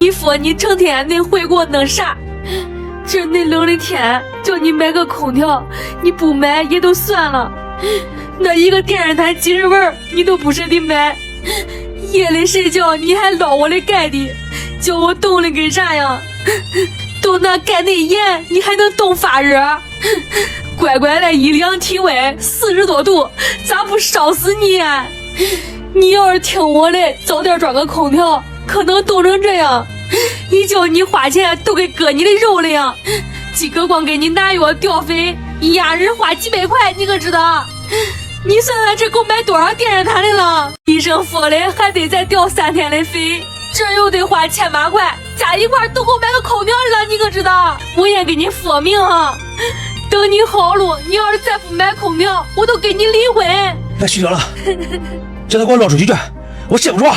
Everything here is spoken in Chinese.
你说你成天恁回国弄啥？这恁冷的天，叫你买个空调，你不买也都算了。那一个电热毯几十万，你都不舍得买。夜里睡觉你还捞我的盖的，叫我冻的跟啥样？都那盖那严，你还能冻发热？乖乖的一量体温40多度，咋不烧死你呀？你要是听我的，早点装个空调，可能冻成这样。一叫你花钱都跟割你的肉了样。几个光给你拿药吊费，一家人花几百块，你可知道？你算算这够买多少电热毯的了？医生说的还得再吊3天的费，这又得花千把块，加一块都够买个空调的了，你可知道？我先给你说明哈，等你好了，你要是再不买空调，我都跟你离婚。别絮叨了，叫他给我捞出去去，我歇不住啊。